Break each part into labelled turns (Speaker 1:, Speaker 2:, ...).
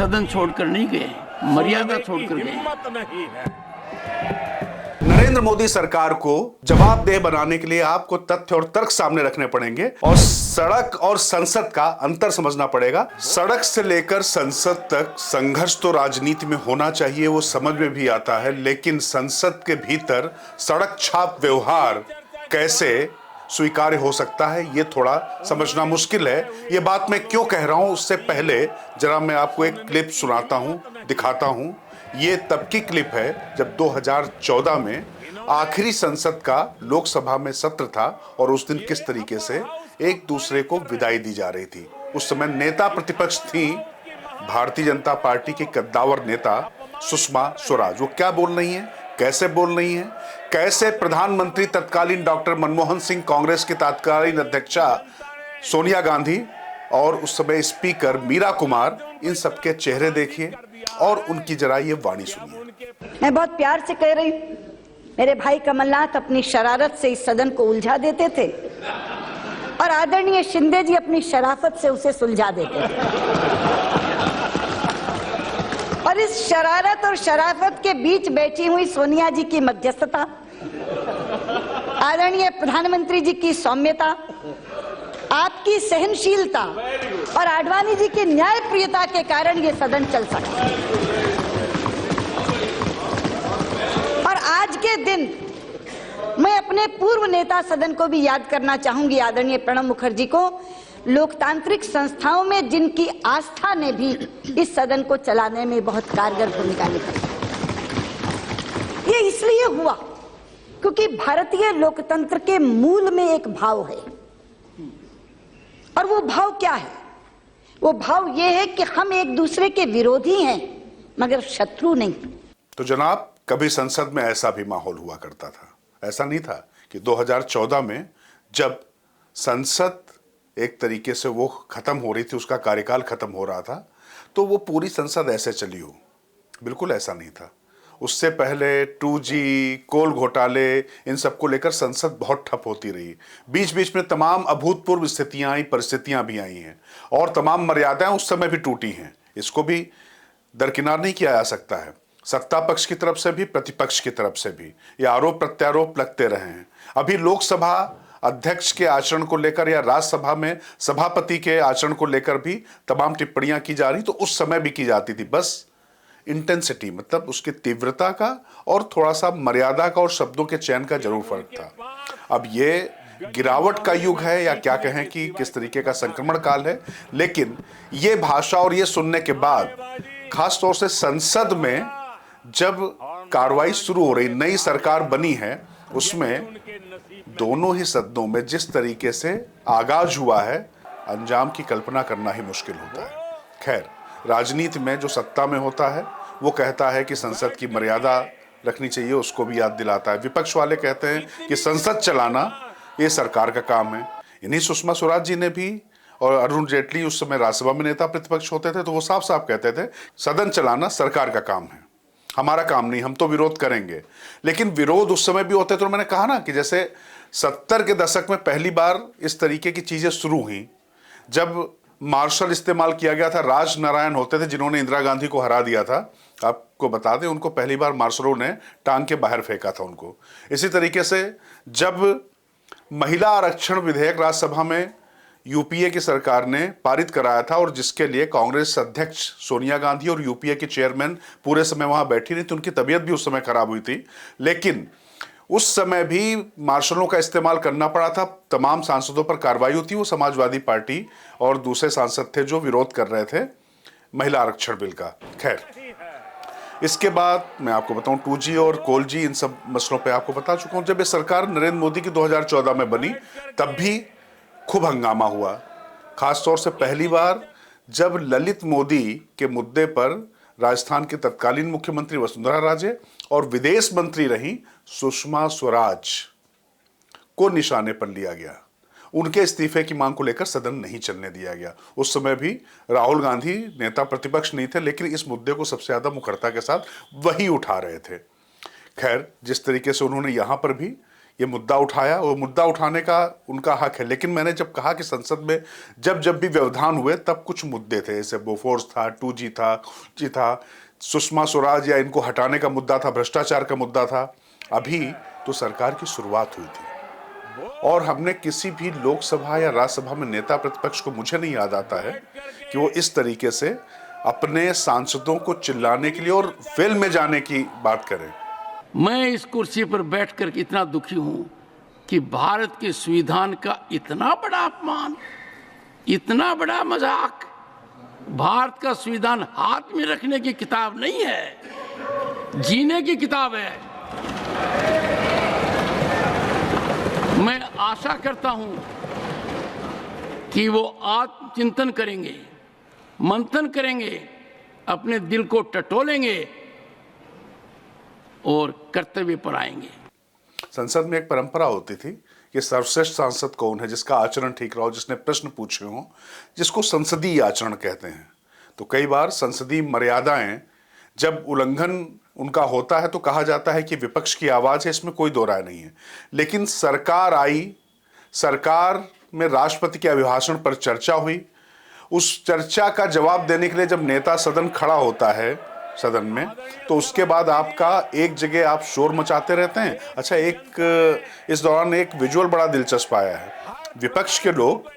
Speaker 1: सदन छोड़कर नहीं गए, मर्यादा छोड़कर गए।
Speaker 2: हिम्मत नहीं है।
Speaker 3: नरेंद्र मोदी सरकार को जवाबदेह बनाने के लिए आपको तथ्य और तर्क सामने रखने पड़ेंगे और सड़क और संसद का अंतर समझना पड़ेगा। सड़क से लेकर संसद तक संघर्ष तो राजनीति में होना चाहिए, वो समझ में भी आता है, लेकिन संसद के भीतर सड़क छाप व्यवहार कैसे स्वीकार्य हो सकता है, ये थोड़ा समझना मुश्किल है। ये बात मैं क्यों कह रहा हूं, उससे पहले जरा मैं आपको एक क्लिप सुनाता हूं, दिखाता हूं। ये तब की क्लिप है जब 2014 में आखिरी संसद का लोकसभा में सत्र था और उस दिन किस तरीके से एक दूसरे को विदाई दी जा रही थी। उस समय नेता प्रतिपक्ष थी भारतीय जनता पार्टी की कद्दावर नेता सुषमा स्वराज। वो क्या बोल रही हैं, कैसे बोल रही हैं, कैसे प्रधानमंत्री तत्कालीन डॉक्टर मनमोहन सिंह, कांग्रेस की तत्कालीन अध्यक्षा सोनिया गांधी और उस समय स्पीकर मीरा कुमार, इन सबके चेहरे देखिए और उनकी जरा ये वाणी सुनिए।
Speaker 4: मैं बहुत प्यार से कह रही हूं, मेरे भाई कमलनाथ अपनी शरारत से इस सदन को उलझा देते थे और आदरणीय शिंदे जी अपनी शराफत से उसे सुलझा देते थे। और इस शरारत और शराफत के बीच बैठी हुई सोनिया जी की मध्यस्थता, आदरणीय प्रधानमंत्री जी की सौम्यता, आपकी सहनशीलता और आडवाणी जी की न्यायप्रियता के कारण ये सदन चल सका। और आज के दिन मैं अपने पूर्व नेता सदन को भी याद करना चाहूंगी, आदरणीय प्रणब मुखर्जी को, लोकतांत्रिक संस्थाओं में जिनकी आस्था ने भी इस सदन को चलाने में बहुत कारगर भूमिका निभाई। ये इसलिए हुआ क्योंकि भारतीय लोकतंत्र के मूल में एक भाव है, और वो भाव क्या है? वो भाव ये है कि हम एक दूसरे के विरोधी हैं मगर शत्रु नहीं।
Speaker 3: तो जनाब, कभी संसद में ऐसा भी माहौल हुआ करता था। ऐसा नहीं था कि 2014 में जब संसद एक तरीके से वो खत्म हो रही थी, उसका कार्यकाल खत्म हो रहा था, तो वो पूरी संसद ऐसे चली हो। बिल्कुल ऐसा नहीं था। उससे पहले 2G, कोल घोटाले, इन सबको लेकर संसद बहुत ठप होती रही। बीच बीच में तमाम अभूतपूर्व स्थितियां आई, परिस्थितियां भी आई हैं और तमाम मर्यादाएं उस समय भी टूटी हैं। इसको भी दरकिनार नहीं किया जा सकता है। सत्ता पक्ष की तरफ से भी, प्रतिपक्ष की तरफ से भी ये आरोप प्रत्यारोप लगते रहे हैं। अभी लोकसभा अध्यक्ष के आचरण को लेकर या राज्यसभा में सभापति के आचरण को लेकर भी तमाम टिप्पणियां की जा रही, तो उस समय भी की जाती थी। बस इंटेंसिटी, मतलब उसकी तीव्रता का और थोड़ा सा मर्यादा का और शब्दों के चयन का जरूर फर्क था। अब ये गिरावट का युग है या क्या कहें कि किस तरीके का संक्रमण काल है, लेकिन ये भाषा और ये सुनने के बाद खासतौर से संसद में जब कार्रवाई शुरू हो रही, नई सरकार बनी है, उसमें दोनों ही सदनों में जिस तरीके से आगाज हुआ है, अंजाम की कल्पना करना ही मुश्किल होता है। खैर, राजनीति में जो सत्ता में होता है वो कहता है कि संसद की मर्यादा रखनी चाहिए, उसको भी याद दिलाता है। विपक्ष वाले कहते हैं कि संसद चलाना ये सरकार का काम है। इन्हीं सुषमा स्वराज जी ने भी, और अरुण जेटली उस समय राज्यसभा में नेता प्रतिपक्ष होते थे, तो वो साफ साफ कहते थे सदन चलाना सरकार का काम है, हमारा काम नहीं, हम तो विरोध करेंगे। लेकिन विरोध उस समय भी होते, तो मैंने कहा ना कि जैसे 70 के दशक में पहली बार इस तरीके की चीजें शुरू हुई, जब मार्शल इस्तेमाल किया गया था। राज नारायण होते थे जिन्होंने इंदिरा गांधी को हरा दिया था, आपको बता दें, उनको पहली बार मार्शलों ने टांग के बाहर फेंका था उनको। इसी तरीके से जब महिला आरक्षण विधेयक राज्यसभा में यूपीए की सरकार ने पारित कराया था और जिसके लिए कांग्रेस अध्यक्ष सोनिया गांधी और यूपीए के चेयरमैन पूरे समय वहां बैठी नहीं थी, उनकी तबीयत भी उस समय खराब हुई थी, लेकिन उस समय भी मार्शलों का इस्तेमाल करना पड़ा था। तमाम सांसदों पर कार्रवाई होती, वो समाजवादी पार्टी और दूसरे सांसद थे जो विरोध कर रहे थे महिला आरक्षण बिल का। खैर, इसके बाद मैं आपको बताऊं 2G और कोल जी, इन सब मसलों पे आपको बता चुका हूं। जब ये सरकार नरेंद्र मोदी की 2014 में बनी, तब भी खूब हंगामा हुआ। खासतौर से पहली बार जब ललित मोदी के मुद्दे पर राजस्थान के तत्कालीन मुख्यमंत्री वसुंधरा राजे और विदेश मंत्री रही सुषमा स्वराज को निशाने पर लिया गया। उनके इस्तीफे की मांग को लेकर सदन नहीं चलने दिया गया। उस समय भी राहुल गांधी नेता प्रतिपक्ष नहीं थे, लेकिन इस मुद्दे को सबसे ज्यादा मुखरता के साथ वही उठा रहे थे। खैर, जिस तरीके से उन्होंने यहां पर भी ये मुद्दा उठाया, वो मुद्दा उठाने का उनका हक है। लेकिन मैंने जब कहा कि संसद में जब भी व्यवधान हुए तब कुछ मुद्दे थे, जैसे बोफोर्स था, 2G था, सुषमा स्वराज या इनको हटाने का मुद्दा था, भ्रष्टाचार का मुद्दा था। अभी तो सरकार की शुरुआत हुई थी और हमने किसी भी लोकसभा या राज्यसभा में नेता प्रतिपक्ष को, मुझे नहीं याद आता है कि वो इस तरीके से अपने सांसदों को चिल्लाने के लिए और वेल में जाने की बात करें।
Speaker 1: मैं इस कुर्सी पर बैठकर इतना दुखी हूं कि भारत के संविधान का इतना बड़ा अपमान, इतना बड़ा मजाक। भारत का संविधान हाथ में रखने की किताब नहीं है, जीने की किताब है। मैं आशा करता हूं कि वो आत्मचिंतन करेंगे, मंथन करेंगे, अपने दिल को टटोलेंगे और कर्तव्य पर आएंगे।
Speaker 3: संसद में एक परंपरा होती थी कि सर्वश्रेष्ठ सांसद कौन है, जिसका आचरण ठीक रहा हो, जिसने प्रश्न पूछे हों, जिसको संसदीय आचरण कहते हैं। तो कई बार संसदीय मर्यादाएं जब उल्लंघन उनका होता है तो कहा जाता है कि विपक्ष की आवाज है, इसमें कोई दो राय नहीं है। लेकिन सरकार आई, सरकार में राष्ट्रपति के अभिभाषण पर चर्चा हुई, उस चर्चा का जवाब देने के लिए जब नेता सदन खड़ा होता है सदन में, तो उसके बाद आपका एक जगह आप शोर मचाते रहते हैं। अच्छा, इस दौरान एक विजुअल बड़ा दिलचस्प आया है। विपक्ष के लोग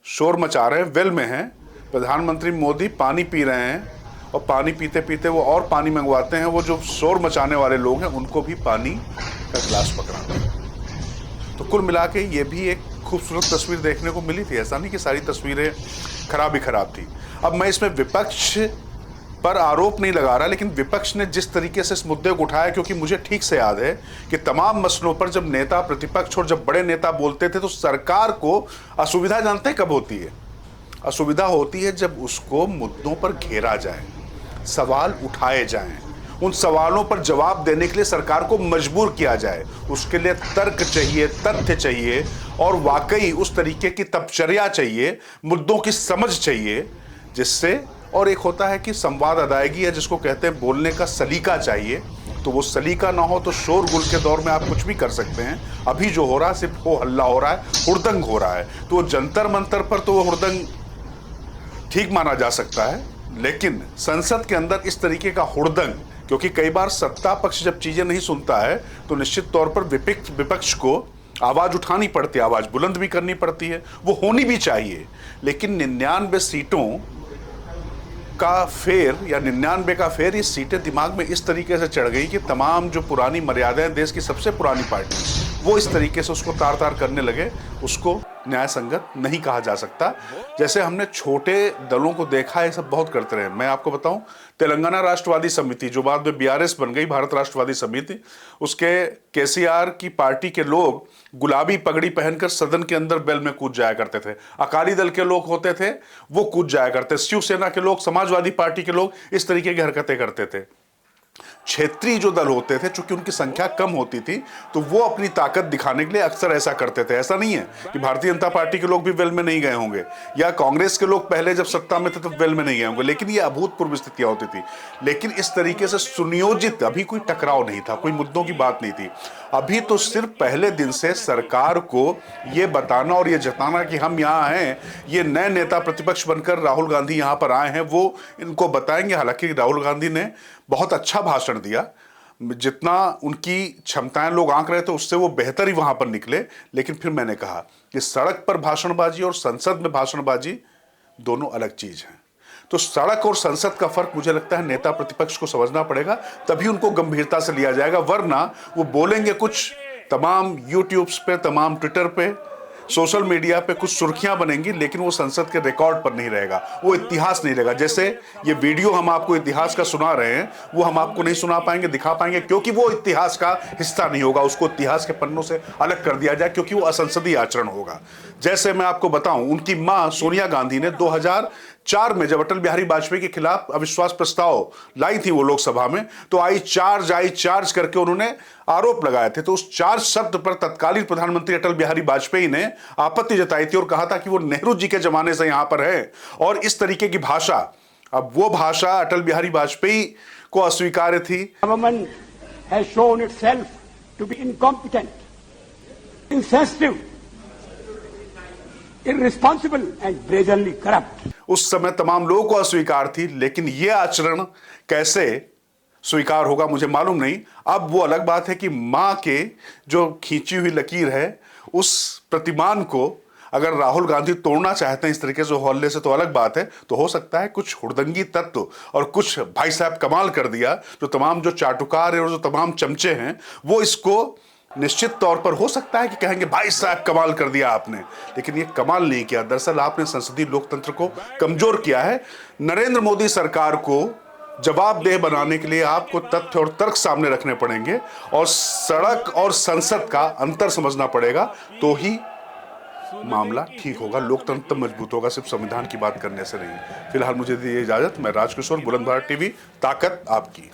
Speaker 3: शोर मचा रहे हैं, वेल में हैं, प्रधानमंत्री मोदी पानी पी रहे हैं और पानी पीते पीते वो और पानी मंगवाते हैं। वो जो शोर मचाने वाले लोग हैं उनको भी पानी का गिलास पकड़ाते हैं। तो कुल मिला के ये भी एक खूबसूरत तस्वीर देखने को मिली थी। ऐसा नहीं कि सारी तस्वीरें खराब ही खराब थी। अब मैं इसमें विपक्ष पर आरोप नहीं लगा रहा, लेकिन विपक्ष ने जिस तरीके से इस मुद्दे को उठाया, क्योंकि मुझे ठीक से याद है कि तमाम मसलों पर जब नेता प्रतिपक्ष और जब बड़े नेता बोलते थे तो सरकार को असुविधा, जानते हैं कब होती है? असुविधा होती है जब उसको मुद्दों पर घेरा जाए, सवाल उठाए जाएं, उन सवालों पर जवाब देने के लिए सरकार को मजबूर किया जाए। उसके लिए तर्क चाहिए, तथ्य चाहिए और वाकई उस तरीके की तपचर्या चाहिए, मुद्दों की समझ चाहिए जिससे, और एक होता है कि संवाद अदायगी है जिसको कहते हैं, बोलने का सलीका चाहिए। तो वो सलीका ना हो तो शोरगुल के दौर में आप कुछ भी कर सकते हैं। अभी जो हो रहा है सिर्फ हो हल्ला हो रहा है, हुड़दंग हो रहा है। तो जंतर मंतर पर तो वो हुड़दंग ठीक माना जा सकता है, लेकिन संसद के अंदर इस तरीके का हुड़दंग, क्योंकि कई बार सत्ता पक्ष जब चीजें नहीं सुनता है तो निश्चित तौर पर विपक्ष को आवाज उठानी पड़ती है, आवाज बुलंद भी करनी पड़ती है, वो होनी भी चाहिए। लेकिन 99 सीटों का फेर या 99 का फेर, ये सीटें दिमाग में इस तरीके से चढ़ गई कि तमाम जो पुरानी मर्यादाएं, देश की सबसे पुरानी पार्टी, वो इस तरीके से उसको तार तार करने लगे। उसको न्याय संगत नहीं कहा जा सकता। जैसे हमने छोटे दलों को देखा है, सब बहुत करते रहे। मैं आपको बताऊं, तेलंगाना राष्ट्रवादी समिति जो बाद में BRS बन गई, भारत राष्ट्रवादी समिति, उसके KCR की पार्टी के लोग गुलाबी पगड़ी पहनकर सदन के अंदर बेल में कूद जाया करते थे। अकाली दल के लोग होते थे वो कूद जाया करते, शिवसेना के लोग, समाजवादी पार्टी के लोग इस तरीके की हरकतें करते थे। क्षेत्रीय जो दल होते थे, चूंकि उनकी संख्या कम होती थी, तो वो अपनी ताकत दिखाने के लिए अक्सर ऐसा करते थे। ऐसा नहीं है कि भारतीय जनता पार्टी के लोग भी वेल में नहीं गए होंगे या कांग्रेस के लोग पहले जब सत्ता में थे तो वेल में नहीं गए होंगे, लेकिन ये अभूतपूर्व स्थितियां होती थी। लेकिन इस तरीके से सुनियोजित अभी कोई टकराव नहीं था, कोई मुद्दों की बात नहीं थी। अभी तो सिर्फ पहले दिन से सरकार को ये बताना और ये जताना कि हम यहाँ हैं, ये नए नेता प्रतिपक्ष बनकर राहुल गांधी यहाँ पर आए हैं, वो इनको बताएंगे। हालांकि राहुल गांधी ने बहुत अच्छा भाषण दिया, जितना उनकी क्षमताएं लोग आंक रहे थे उससे वो बेहतर ही वहां पर निकले। लेकिन फिर मैंने कहा कि सड़क पर भाषणबाजी और संसद में भाषणबाजी दोनों अलग चीज हैं। तो सड़क और संसद का फर्क मुझे लगता है नेता प्रतिपक्ष को समझना पड़ेगा, तभी उनको गंभीरता से लिया जाएगा। वरना वो बोलेंगे कुछ, तमाम यूट्यूब्स पे, तमाम ट्विटर पे, सोशल मीडिया पे कुछ सुर्खियां बनेंगी, लेकिन वो संसद के रिकॉर्ड पर नहीं रहेगा, वो इतिहास नहीं रहेगा। जैसे ये वीडियो हम आपको इतिहास का सुना रहे हैं, वो हम आपको नहीं सुना पाएंगे, दिखा पाएंगे, क्योंकि वो इतिहास का हिस्सा नहीं होगा। उसको इतिहास के पन्नों से अलग कर दिया जाए, क्योंकि वो असंसदीय आचरण होगा। जैसे मैं आपको बताऊं, उनकी मां सोनिया गांधी ने 2004 में जब अटल बिहारी वाजपेयी के खिलाफ अविश्वास प्रस्ताव लाई थी वो लोकसभा में, तो आई चार्ज करके उन्होंने आरोप लगाए थे। तो उस चार्ज शब्द पर तत्कालीन प्रधानमंत्री अटल बिहारी वाजपेयी ने आपत्ति जताई थी और कहा था कि वो नेहरू जी के जमाने से यहां पर है और इस तरीके की भाषा, अब वो भाषा अटल बिहारी वाजपेयी को अस्वीकार्य थी।
Speaker 2: Government has shown itself to be incompetent insensitive, irresponsible and brazenly corrupt.
Speaker 3: उस समय तमाम लोगों को अस्वीकार थी, लेकिन यह आचरण कैसे स्वीकार होगा मुझे मालूम नहीं। अब वो अलग बात है कि मां के जो खींची हुई लकीर है उस प्रतिमान को अगर राहुल गांधी तोड़ना चाहते हैं इस तरीके से हौले से, तो अलग बात है। तो हो सकता है कुछ हुड़दंगी तत्व और कुछ भाई साहब कमाल कर दिया, जो तमाम जो चाटुकार है और जो तमाम चमचे हैं वो इसको निश्चित तौर पर हो सकता है कि कहेंगे भाई साहब कमाल कर दिया आपने, लेकिन ये कमाल नहीं किया। दरअसल आपने संसदीय लोकतंत्र को कमजोर किया है। नरेंद्र मोदी सरकार को जवाबदेह बनाने के लिए आपको तथ्य और तर्क सामने रखने पड़ेंगे और सड़क और संसद का अंतर समझना पड़ेगा, तो ही मामला ठीक होगा, लोकतंत्र मजबूत होगा, सिर्फ संविधान की बात करने से नहीं। फिलहाल मुझे दीजिए इजाजत। मैं राजकिशोर, बुलंदशहर टीवी, ताकत आपकी।